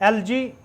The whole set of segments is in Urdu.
LG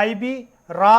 IB, RA,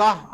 10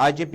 IGP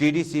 DDC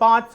5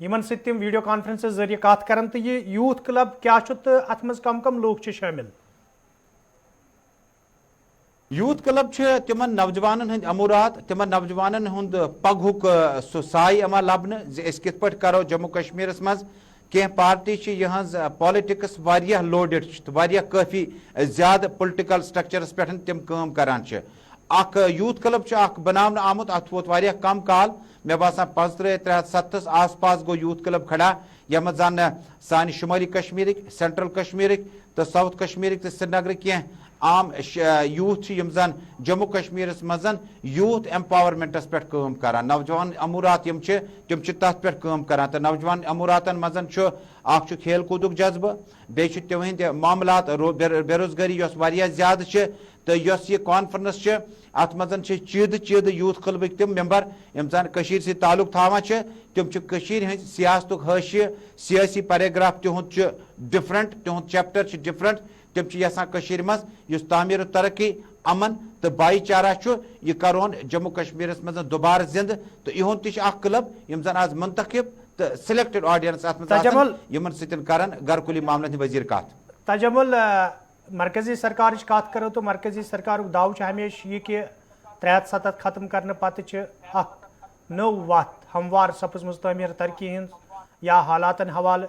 یمن ست تم ویڈیو کانفرنس ذریعہ کت کران تو یہ یوتھ کلب کیا ات مز کم کم لوگ شامل؟ یوتھ کلب تمن نوجوانن ہند امورات تمن نوجوانن ہند پگہک سہ سائے اما لبنہ اس کت پہ کرو جموں کشمیر مز کی پارٹی یہاں پالٹکس واریاہ لوڈڈ واریاہ کافی زیادہ پولیٹیکل سٹرکچرس پہ تم کام کران اخ یوتھ کلب اخ بناونہ آمت ات ووت واریاہ کم کال مے باسان 75-307 آس پاس گو یوتھ کلب کھڑا یم زن سان شمالی کشمیرک سینٹرل کشمیرک تو ساؤتھ کشمیرک تو سری نگر کی عام یوتھ یم زن جموں کشمیر مزن یوتھ ایمپاورمنٹس پہ کام کران نوجوان امورات یم تم تر پہ کام کران تو نوجوان اموراتن مزن اخ کھیل کودک جذبہ بیچ تہند معاملات بے روزگاری یس واریاہ زیادہ تو یس یہ کانفرنس ات مزن چید یوتھ کلبک تم ممبر یم زن سی تعلق تھاوان تم ہند سیاست حاشیہ سیاسی پیراگراف تہد ڈفرنٹ تہد چیپٹر ڈفرنٹ تم یسان مز اس تعمیر و ترقی امن تو بھائی چارہ یہ کرون جموں کشمیر مز دوبارہ زند تو یہ تک کلب یم زن آز منتخب تو سلیکٹڈ آڈینس ات مز ستن کران گھر کلی معاملات وزیر کت تجمل مرکزی سرکار کت کرو تو مرکزی سرکار دعو ہمیشہ یہ کہ 73 ختم کرنے پتہ نو وت ہموار سپز مز تعمیر ترقی ہند یا حالاتن حوالہ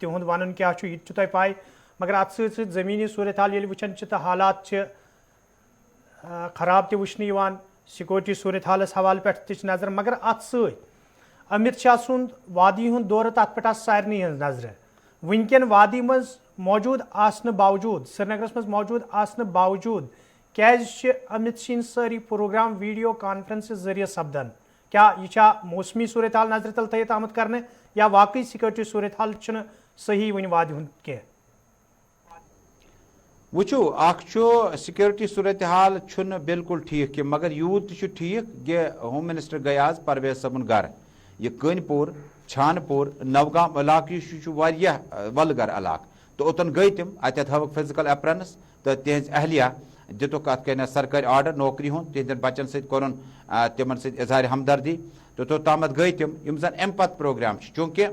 تہد ون کیا یہ تہ پائی مگر ات ست زمینی صورتحال یل وچان تو حالات خراب تہ وچھنہ سیکورٹی صورتحالس حوالہ پہ نظر مگر ات ست امت شاہ سند وادی ہند دور تک پہ سارنی ہز نظر ونکین وادی مز موجود آسن باوجود سری نگرس مز موجود آسن باوجود کیازِ امت سن ساری پروگرام ویڈیو کانفرنس ذریعہ سپدان کیا یہ موسمی صورتحال نظر تل تھیت آمت کرنے یا واقعی سیکورٹی صورتحال صحیح ون وادی ہند کی وچو اخ سیکورٹی صورتحال بالکل ٹھیک مگر یوت ٹھیک کہ ہوم منسٹر گئی آز پرویز صبن گھر یہ کن پور چھان پور نوگام علاقہ واریاہ ولگر علاقہ تو اوتن گئی تم اتت ہاؤک فزیکل اپرنس تو تہذ اہلیہ دتک ات کن سرکاری آرڈر نوکری ہند تہندین بچن ست کورن تمن ست اظہار ہمدردی تو توتامت گئی تم یم زن ام پت پروگرام چونکہ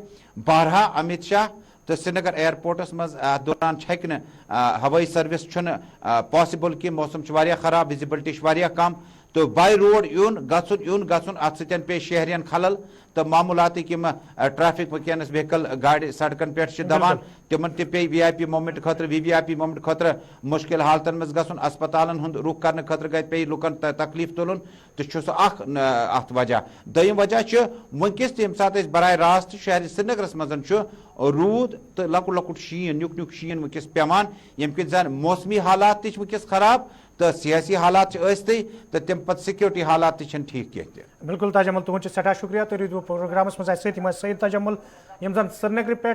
بارہا امت شاہ تو سری نگر ایئرپورٹس مز دوران ہیکہ ہوئی سروس پاسبل کی موسم واریاہ خراب وزبلٹی واریاہ کم تو بائی روڈ یون گھن ات ستن پی شہرین خلل تو معمولاتک ٹریفک ونکس وہیکل گاڑی سڑکن پہ دوان تمن تہ پی وی آئی پی مومنٹ خاطر وی آئی پی مومنٹ خاطر مشکل حالتن مز گھن اسپتالن ہند رخ کرنے خاطر گئی پی لکن تکلیف تلن تو سہ ات وجہ دویم وجہ ونکس تم سات براہ راست شہر سری نگرس مز رود تو لکٹ شین نیک شین ونکس پیوان یم کن زن موسمی حالات ونکس خراب تو سیاسی حالات ثستی تو تم پتہ سیکورٹی حالات تہ ٹھیک کی بالکل تجمل تہد سٹھا شکریہ تھی روٗدوٕ پروگرامس مز سید تجمل یم زن سری نگر پہ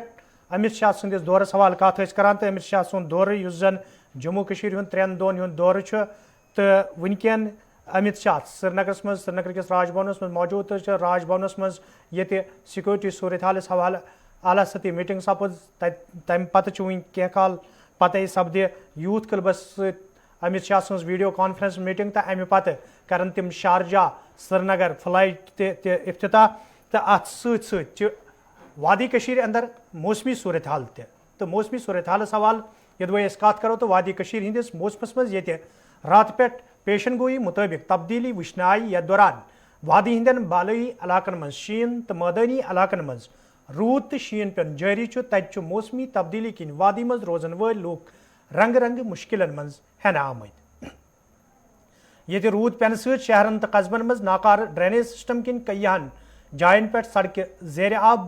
امت شاہ سندس دورس حوالہ کت کران تو امت شاہ سند دور اس زن جموں کشیر ہند 3 دۄہن ہند دور تو ونکین امت شاہ سری نگرس مز سری نگر کس راج بھونس مز موجود تو راج بھونس مز یہ سیکورٹی صورتحالس حوالہ اعلیٰ سطحی میٹنگ سپز تمہ پتہ ون کی کال پتہ سپدِ یوتھ کلبس ست امت شاہ سن ویڈیو کانفرنس میٹنگ تو امہ پتہ کرن تم شارجہ سری نگر فلائٹ افتتاح تو ات ست وادی کشیر اندر موسمی صورتحال تو موسمی صورتحالس حوالہ یدوے کت کرو تو وادی کشیر ہندس موسمس مز یہ رات پہ پیشن گوئی مطابق تبدیلی وچھنہ آئی یتھ دوران وادی ہندین بالائی علاقن من شین تو مادانی علاقن مز رود تو شین پین جاری تت موسمی تبدیلی کن وادی مز روزن ول لوگ رنگ رنگ مشکلن مز ہینہ آمت یہ رود پین ست شہرن تو قصبن مز ناکار ڈرینیج سسٹم کن کئیہن جائن پہ سڑکہ زیر آب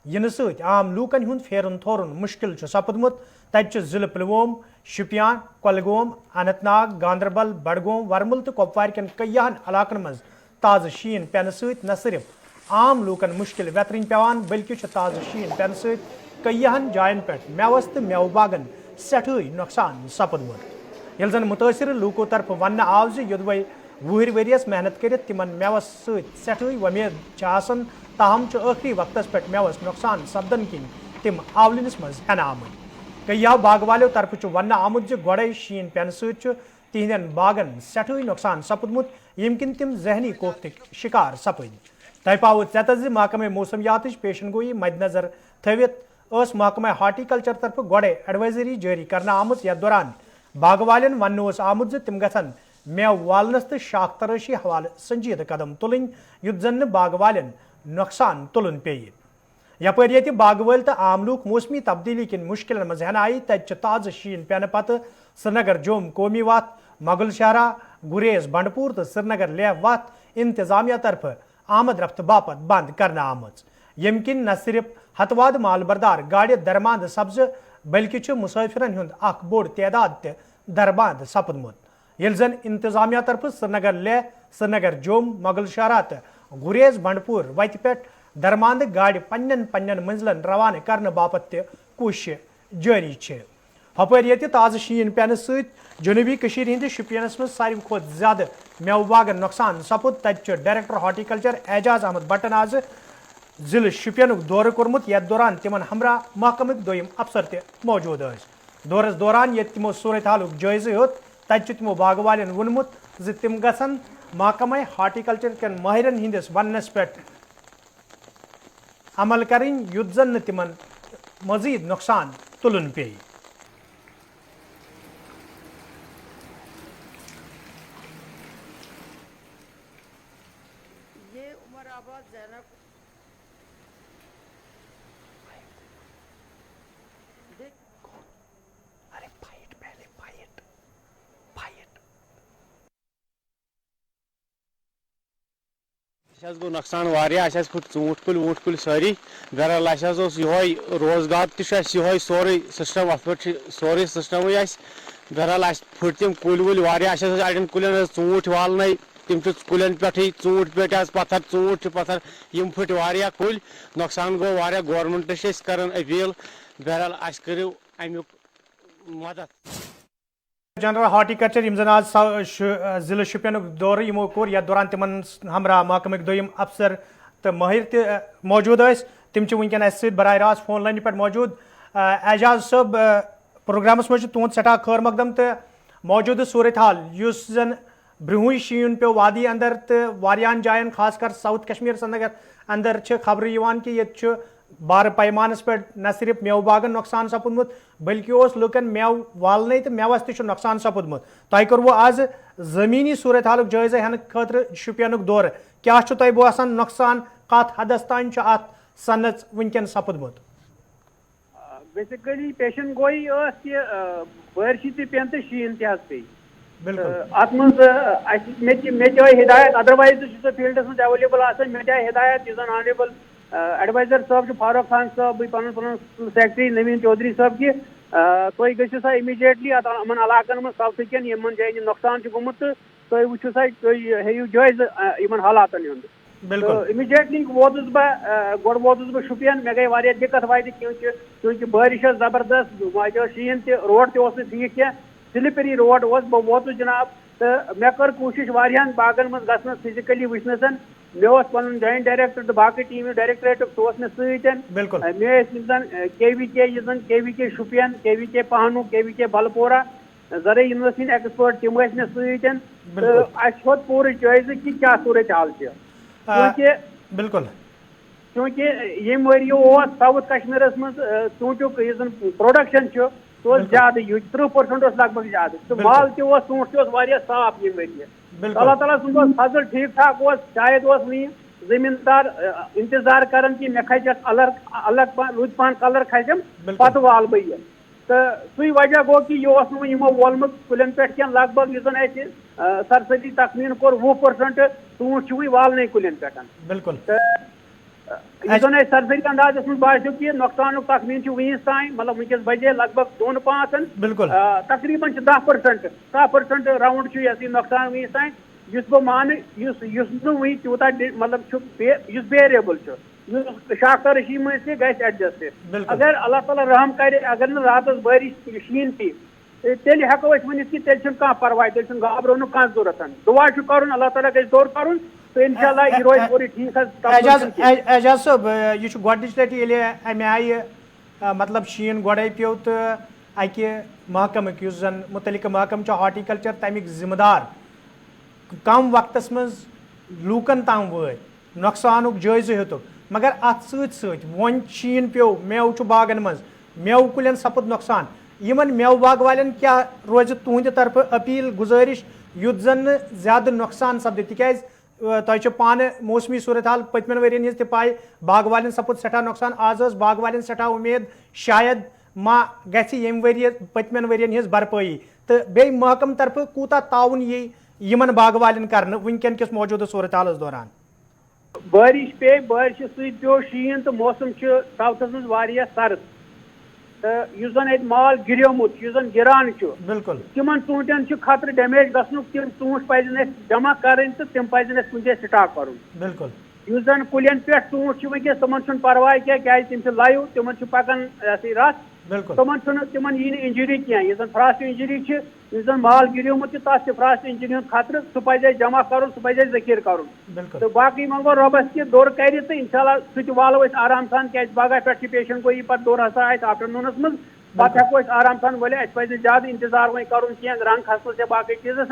ین ست عام لوکن ہند پھیرن تھورن مشکل سپدمت تت ضلع پلووم شپیان کۄلگوم اننت ناگ گاندربل بڈگوم ورمل تو کپوار کن کئیہن علاقن مز تازہ شین پین ست نہ صرف عام لوکن مشکل ویترن پیوان بلکہ تازہ شین پین ست کئیہن جائن پہ میوس تو میوہ باغن سٹھے نقصان سپدمت یل زن متاثر لوکو طرف ون آو یدوے وہر وریس محنت کرت تمن میوس ست سٹھے ومید آسان تاہم آخری وقتس پہ میوس نقصان سپدن کن تم آولنس مز ہینہ آمت کئیو باغ والو طرف ون آمت گوڑے شین پین ست تہندین باغن سٹھے نقصان سپدمت یم کن تم ذہنی کوفتک شکار سپد تہ پاو ژےٚ محکمہ موسمیات پیشن گوئی مد نظر تھوت محکمہ ہارٹیکلچر طرف گوڑے ایڈوائزری جاری کرنا آمت یتھ دوران باغ والن ون آمت تم گھن میو والنس تو شاخ تراشی حوالہ سنجیدہ قدم تلن یت زن باغ والن نقصان تلن پیہ یپر یہ باغ ول تو عام لوک موسمی تبدیلی کن مشکلن مز ہین آئی تتہ تازہ شین پینہ پتہ سری نگر جوم قومی وت مغل شاہراہ گریز بنڈپور تو سری نگر لیہ وت انتظامیہ طرف آمد رفت باپت بند کرنا آمت یم کن نہ صرف ہتواد مال بردار گاڑی درماند سپز بلکہ مسافرن ہند اخ بوڑ تعداد تہ درباند سپدمت یل زن انتظامیہ طرف سری نگر لیہ سری نگر جوم مغل شاہراہ تو گریز بنڈپور وتہ پہ درماند گاڑی پنن منزلن روانہ کرنے باپت تہ کوشش جاری ہپر یہ تازہ شین پینہ ست جنوبی ہند شپینس من ساروی کھت زیادہ میو باغن نقصان سپد تت director horticulture Aijaz Ahmad button آز ضلع شپینک دورہ کورمت یتھ دوران تمن ہمراہ محکمک دویم افسر تہ موجود دورس دوران یت تمو صورت حالک جائزہ ہیوت تت تمو باغ والن وونمت ز تم گھن محکمہ ہارٹیکلچر کن ماہرن ہندس وننس پہ عمل کریں یت زن تمن مزید نقصان تلن پی گو نقصان واریاہ اس پھٹ ژوٗنٛٹھۍ کُلۍ ووٗنٛٹھۍ کُلۍ سٲری بہرحال اوس یہوے روزگار تہِ چھُ اَسہِ یہوے سورُے سسٹم اتھ پٮ۪ٹھ چھُ سورُے سسٹمٕے اَسہِ بہرحال اَسہِ پھٕٹۍ تِم کُلۍ وُلۍ واریاہ اَسہِ ٲس اڑٮ۪ن کُلٮ۪ن ٲس ژوٗنٛٹھۍ والنَے تِم چھِ کُلٮ۪ن پٮ۪ٹھٕے ژوٗنٛٹھۍ پیٹہِ آز پتھر ژوٗنٛٹھۍ چھِ پتھر یِم پھٕٹۍ واریاہ کُلۍ نۄقصان گوٚو واریاہ گورمنٹس چھِ أسۍ کران اپیٖل بہرحال اَسہِ کٔرِو امیُک مدد جنرل ہارٹیکلچر یم زن آج ضلع شپینک دورہ یمو کور یتھ دوران تمن ہمراہ محکمک دویم افسر تو ماہر تہ موجود تم ونکن اس ست براہ راست فون لائن پہ موجود اعجاز صاحب پروگرامس مجھ تہد سٹھا خیر مقدم تو موجودہ صورت حال اس زن برہوئی شین پیو وادی اندر تو واریاہن جائن خاص کر ساؤتھ کشمیر سرینگر اندر خبر کہ یہ بار پیمانس پہ نہ صرف میو باغن نقصان سپودمت بلکہ لکن میو والنے تو میوس تہ نقصان سپودمت تہ کرو آز زمینی صورت حالک جائزہ ہین خاطر شپینک دورہ کیا تہ باسان نقصان کت حدس تان ات صنعت ونکن سپودمت بیسیکلی پیشن گوئی کہ بارشی تہ پین تو شین تہ پی ات مز مے چاہے ہدایت ادروائز سہ فیلڈس مز ایویلیبل آسان مے چاہے ہدایت اس آنریبل ایڈوائزر صاحب فاروق خان صاحب پن سیکٹری نوین چودھری صاحب کہ تھی گھو سا امیڈیٹلی ان علاقن من ساؤتھ کن یمن جائن نقصان گومت تو تھی وچو سا تھی ہیو جائزہ ان حالاتن ہند امیڈیٹلی ووتس بہ شپین مے گئی واریاہ دقت واتہ کیونکہ بارش زبردست شین تہ روڈ تہ ٹھیک کی سلپری روڈ بہ ووتس جناب تو مے کر کوشش واریاہن باغن من گھنس فزیکلی وچنسن مے پن جوائنٹ ڈائریکٹر تو باقی ٹیم ڈائریکٹریٹ سہ مے ستن مے کے وی کے شپین کے وی کے پہنو کے وی کے بلپورہ زرعی یونیورسٹی ایکسپرٹ تم مے ستن تو اس ہو پورے جائزہ کہ کیا صورت حال بالکل کیونکہ یم ورو ساؤتھ کشمیرس مز ژوٗنٛٹھیُک یُس زن پروڈکشن سہ زیادہ یہ 30% لگ بھگ زیادہ تو مال تہ ژوٗنٛٹھ تہ واریاہ صاف یم ورۍ اللہ تعالیٰ سن فضل ٹھیک ٹھاک شاید وی زمیندار انتظار کران کہ مے کھسہِ الگ رُت پہن کلر کھسم پتہ وال بہ یہ تو سی وجہ گو کہ یہ نمو وولمت کلین پہ کی لگ بھگ اس سرسری تخمین کور 20% ژوٗنٛٹھ وی والنے کلین پہ بالکل یہ سرسری اندازس من باسیو کہ نقصان تخمین ونس تان مطلب ونکس بجے لگ بھگ 2-5 بالکل تقریباً 10% راؤنڈ یہ نقصان ونس تان اس بہ مانے وی تیوتہ مطلب ویریبل شاختہ رشی مز تہ گھس ایڈجسٹ اگر اللہ تعالیٰ رحم کرے اگر نا راتس بارش شین پی تیل ہیکو ورنت کہ تیل کھانا پرواہ تیل گھبرن کھانا ضرورت دعا کرن اللہ تعالیٰ گھس دور کرن تو انشاءاللہ یہ روز پوری ٹھیک اعجاز صاحب یہ گۄڈنِچ لٹہِ ییٚلہِ امہِ آیہِ مطلب شیٖن گۄڈے پیوٚو تہٕ اکہِ محکمٕکۍ یُس زن مُتعلقہٕ محکمہٕ چھُ ہارٹیکلچر تمیُک ذمہٕ دار کم وقتس منٛز لوٗکن تام وٲتۍ نۄقصانُک جٲیزٕ ہیوٚتُکھ مگر اَتھ سۭتۍ سۭتۍ وۄنۍ شیٖن پیوٚو میوٕ چھُ باغن منٛز میوٕ کُلٮ۪ن سپُد نۄقصان یِمن میوٕ باغ والٮ۪ن کیٛاہ روزِ تُہنٛدِ طرفہٕ أپیٖل گُزٲرِش یُتھ زن نہٕ زیادٕ نۄقصان سپدِ تِکیٛازِ تۄہہِ چھو پانہٕ موسمی صوٗرت حال پٔتمٮ۪ن ؤرین ہِنٛز تہِ پاے باغ والٮ۪ن سپُد سٮ۪ٹھاہ نۄقصان آز ٲس باغ والٮ۪ن سٮ۪ٹھاہ اُمید شاید ما گژھِ ییٚمہِ ؤرۍ پٔتمٮ۪ن ؤرین ہِنٛز بھرپٲیی تہٕ بیٚیہِ محکمہٕ طرفہٕ کوٗتاہ تعاوُن یی یِمن باغ والٮ۪ن کرنہٕ وٕنکٮ۪ن کِس موجوٗدٕ صوٗرت حالس دوران بٲرِش پے بٲرشہِ سۭتۍ پیوٚو شیٖن تہٕ موسم چھُ ساوتھس منٛز واریاہ سرد تہٕ یُس زن ییٚتہِ مال گِریومُت یُس زن گِران چھُ بِلکُل تِمن ژوٗنٛٹھٮ۪ن چھُ خطرٕ ڈیمیج گژھنُک تِم ژوٗنٛٹھۍ پزن اَسہِ جمع کرٕنۍ تہٕ تِم پزن اَسہِ کُنہِ جایہِ سٹاک کرُن بِلکُل یُس زن کُلٮ۪ن پٮ۪ٹھ ژوٗنٛٹھۍ چھِ وٕنکیٚس تِمن چھُنہٕ پرواے کینٛہہ کیازِ تِم چھِ لایِو تِمن چھُ پکان یہِ ہسا یہِ رَتھ بِلکُل تِمن یی نہٕ اِنجری کینٛہہ یُس زن فراست اِنجری چھِ یُس زن مال گِریومُت چھُ تتھ چھُ فراست اِنجری ہُنٛد خطرٕ سُہ پزِ اَسہِ جمع کرُن سُہ پزِ اَسہِ ذخیرٕ کرُن بِلکُل تہٕ باقٕے منٛگو رۄبس کہِ دوٚر کرِ تہٕ انشاء اللہ سُہ تہِ والو أسۍ آرام سان کیازِ پگہہ پٮ۪ٹھ چھِ پیشن گویی پتہٕ دوٚر ہسا آسہِ آفٹرنوٗنس منٛز پتہٕ ہٮ۪کو أسۍ آرام سان ؤلِتھ اَسہِ پزِ زیادٕ انتظار وۄنۍ کرُن کینٛہہ رنٛگ کھسنس یا باقٕے چیٖزس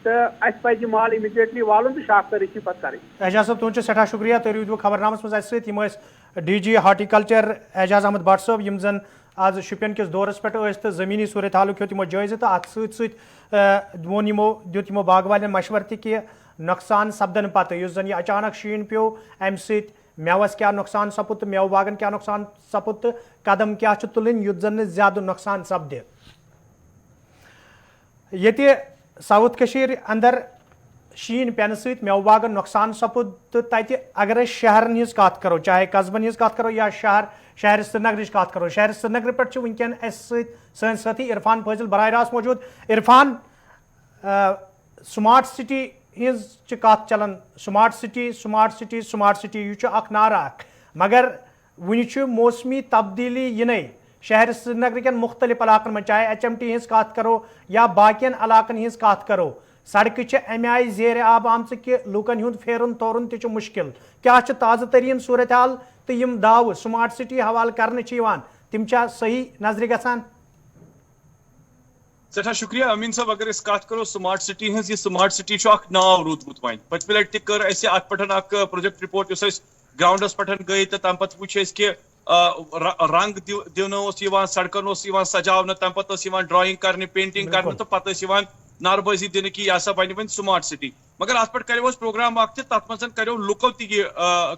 تہٕ اَسہِ پزِ یہِ مال اِمِڈیٹلی والُن تہٕ شاخ تٲریٖخی پتہٕ کَرٕنۍ اعجاز صٲب تُہُنٛد چھُ سٮ۪ٹھاہ شُکریہ تُہۍ روٗدوٕ خبرنامس منٛز اَسہِ سۭتۍ یِم ٲسۍ D G horticulture Aijaz Ahmad Bhat Sahab یِم زن آز شُپین کِس دورس پٮ۪ٹھ ٲسۍ تہٕ زٔمیٖنی صوٗرت حالُک ہیوٚت یِمو جٲیزٕ تہٕ اَتھ سۭتۍ سۭتۍ دیُت یِمو باغ والٮ۪ن مشورٕ تہِ کہِ نۄقصان سپدن پتہٕ یُس زن یہِ اچانک شیٖن پیوٚو اَمہِ سۭتۍ میوس کیٛاہ نۄقصان سپُد تہٕ میوٕ باغن کیٛاہ نۄقصان سپُد تہٕ قدم کیٛاہ چھِ تُلٕنۍ یُتھ زن نہٕ زیادٕ نۄقصان سپدِ ییٚتہِ ساوُتھ کٔشیٖر انٛدر شیٖن پٮ۪نہٕ سۭتۍ میوٕ باغن نۄقصان سپُد تہٕ تتہِ اگر أسۍ شہرن ہٕنٛز کتھ کرو چاہے قصبن ہٕنٛز کتھ کرو یا شہر سرینگرٕچ کتھ کرو شہر سرینگرٕ پٮ۪ٹھ چھِ وٕنکٮ۪ن اَسہِ سۭتۍ سٲنۍ سٲتھی عرفان فٲضل براہ راست موجوٗد عرفان سمارٹ سٹی ہٕنٛز چھِ کتھ چلان سمارٹ سٹی یہِ چھُ اکھ نعرٕ اکھ مگر وُنہِ چھُ موسمی تبدیٖلی یِنَے شہر سرینگرٕکٮ۪ن مُختلِف علاقن منٛز چاہے ایچ ایم ٹی ہٕنٛز کتھ کرو یا باقین علاقن ہٕنٛز کتھ کرو سڑکہٕ چھِ امہِ آیہِ زیرِ آب آمژٕ کہِ لُکن ہُنٛد پھیرُن تورُن تہِ چھُ مُشکِل کیٛاہ چھِ تازٕ تریٖن صوٗرت حال تہٕ یِم داوٕ سمارٹ سٹی حوالہٕ کرنہٕ چھِ یِوان تِم چھا صحیح نظرِ گژھان سٮ۪ٹھاہ شُکریہ أمیٖن صٲب اگر أسۍ کتھ کرو سمارٹ سٹی ہٕنٛز یہِ سمارٹ سٹی چھُ اکھ ناو روٗدمُت وۄنۍ پٔتمہِ لٹہِ تہِ کٔر اَسہِ اتھ پٮ۪ٹھ اکھ پروجیکٹ رِپورٹ یُس أسۍ گراونڈس پٮ۪ٹھ گٔے تہٕ تمہِ پتہٕ وٕچھ اَسہِ کہِ رنٛگ دِونہٕ اوس یِوان سڑکن اوس یِوان سجاونہٕ تمہِ پتہٕ ٲس یِوان ڈرایِنٛگ کرنہِ پینٹنگ کرنہٕ تہٕ پتہٕ ٲسۍ یِوان ناربٲزی دِنہٕ کہِ یہِ ہسا بنہِ وۄنۍ سمارٹ سٹی مگر اتھ پٮ۪ٹھ کریو اَسہِ پروگرام اکھ تہِ تتھ منٛز کریو لُکو تہِ یہِ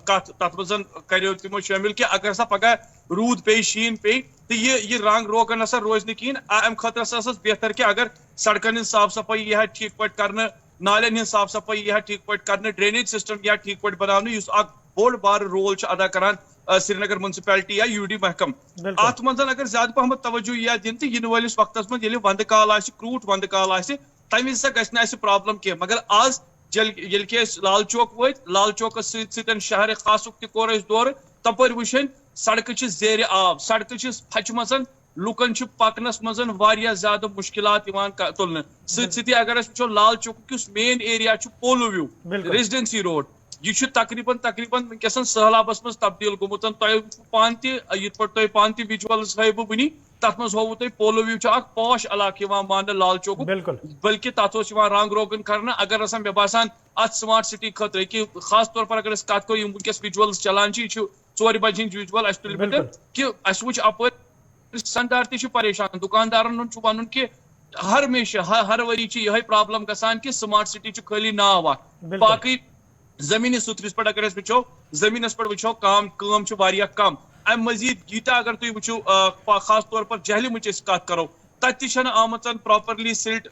کتھ تتھ منٛز کریو تِمو شٲمِل کہِ اگر ہسا پگہہ روٗد پیٚیہِ شیٖن پیٚیہِ تہٕ یہِ رنٛگ روغن ہسا روزِ نہٕ کِہینۍ امہِ خٲطرٕ ہسا ٲس بہتر کہِ اگر سڑکن ہٕنٛز صاف صفٲیی یی ہا ٹھیٖک پٲٹھۍ کرنہٕ نالین ہٕنٛز صاف صفٲیی یی ہا ٹھیٖک پٲٹھۍ کرنہٕ ڈرینیج سسٹم یی ہا ٹھیٖک پٲٹھۍ بناونہٕ یُس اکھ بوٚڑ بارٕ رول چھُ ادا کران سرینگر منسپلٹی یا یوٗ ڈی محکمہٕ اتھ منٛز اگر زیادٕ پہمتھ توجہ یی ہا دِنہٕ تہٕ یِنہٕ وٲلِس وقتس منٛز ییٚلہِ ونٛدٕ کال آسہِ کرٛوٗٹھ ونٛدٕ کال آسہِ تمہِ وِزِ ہسا گژھِ نہٕ اَسہِ پرابلم کینٛہہ مگر آز ییٚلہِ کہِ أسۍ لال چوک وٲتۍ لال چوکس سۭتۍ سۭتۍ شہرِ خاصُک تہِ کوٚر اَسہِ دورٕ تپٲرۍ وٕچھن سڑکہٕ چھِ زیرِ آب سڑکہٕ چھِ پھچمژن لُکن چھُ پکنس منٛز واریاہ زیادٕ مُشکلات یِوان تُلنہٕ سۭتۍ سۭتی اگر أسۍ وٕچھو لال چوکُک یُس مین ایریا چھُ پولو وِو ریزڈینسی روڈ یہ تقریباً ونکیٚس سہلابس منٛز تبدیل گوٚمُت تۄہہِ پانہٕ تہِ یِتھ پٲٹھۍ تۄہہِ پانہٕ تہِ وِجوَلٕز ہٲیو بہٕ وٕنی تتھ منٛز ہووُ تۄہہِ پولو وِو چھُ اکھ پاش علاقہٕ یِوان ماننہٕ لال چوکُک بلکہِ تتھ اوس یِوان رنٛگ روغن کرنہٕ اگر ہسا مےٚ باسان اتھ سمارٹ سٹی خٲطرٕ کہِ خاص طور پر اگر أسۍ کتھ کرو یِم ؤنکیٚس وِجوَلٕز چلان چھِ یہِ چھُ 4 بجہِ ہٕنٛدۍ وِجوَل اَسہِ تُلہِ مےٚ کہِ اَسہِ وٕچھ اپٲرۍ سنٛدار تہِ چھُ پریشان دُکاندارن ہُنٛد چھُ وَنُن کہِ ہر ہمیشہٕ ہر ؤری چھِ یِہے پرابلم گژھان کہِ سمارٹ سٹی چھُ خٲلی ناو اکھ باقٕے زٔمیٖنی سُتھرِس پٮ۪ٹھ اگر أسۍ وٕچھو زٔمیٖنس پٮ۪ٹھ وٕچھو کٲم چھِ واریاہ کم امہِ مٔزیٖد ییٖتیاہ اگر تُہۍ وٕچھو خاص طور پر جہلمٕچ أسۍ کتھ کرو تتہِ تہِ چھنہٕ آمٕژ پراپرلی سِلٹ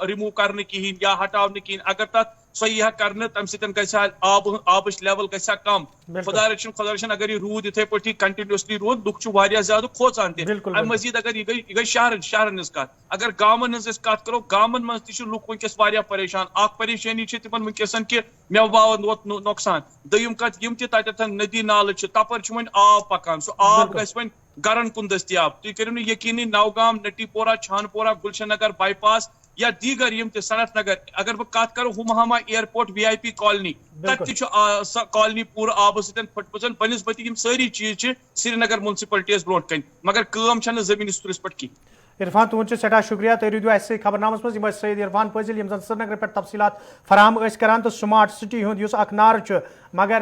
رِموٗ کرنہٕ کِہینۍ یا ہٹاونہٕ کِہینۍ اگر تتھ سۄ یی ہا کرنہٕ تمہِ سۭتۍ گژھِ ہا آبٕچ لیول گژھِ ہا کم خۄدا رٔچھِنۍ اگر یہِ روٗد یِتھٕے پٲٹھی کنٹِنیوسلی روٗد لُکھ چھِ واریاہ زیادٕ کھوژان تہِ امہِ مٔزیٖد اگر یہِ گٔے شہرن ہٕنٛز کتھ اگر گامن ہٕنٛز أسۍ کتھ کرو گامن منٛز تہِ چھِ لُکھ ؤنکیٚس واریاہ پریشان اکھ پریشٲنی چھِ تِمن ؤنکیٚسن کہِ مےٚ باون ووت نۄقصان دوٚیِم کتھ یِم تہِ تتٮ۪تھ ندی نالہٕ چھِ تپٲرۍ چھُ وۄنۍ آب پکان سُہ آب گژھِ وۄنۍ گرن کُن دٔستیاب تُہۍ کٔرِو نہٕ یقیٖنی نوگام نٹی پورہ چھان پورہ گُلشن نگر باے پاس یا دیٖگر یِم تہِ صنعت نگر اگر بہٕ کتھ کرو ہُمہاما ایرپورٹ VIP کالنی تتہِ تہِ چھُ سۄ کالنی پوٗرٕ آبہٕ سۭتۍ پھٔٹمٕژ بنسبتہِ یِم سٲری چیٖز چھِ سرینگر منسپلٹی یس برونٛٹھ کَنۍ مگر کٲم چھنہٕ زٔمیٖنی سطرس پٮ۪ٹھ کینٛہہ عرفان تُہُنٛد چھُ سٮ۪ٹھاہ شُکریہ تُہۍ روٗدِو اَسہِ سۭتۍ خبرنامس منٛز یِم ٲسۍ سید عرفان فٲضل یِم زن سرینگرٕ پٮ۪ٹھ تفصیٖلات فراہم ٲسۍ کران تہٕ سمارٹ سٹی ہُنٛد یُس اکھ نعرٕ چھُ مگر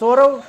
4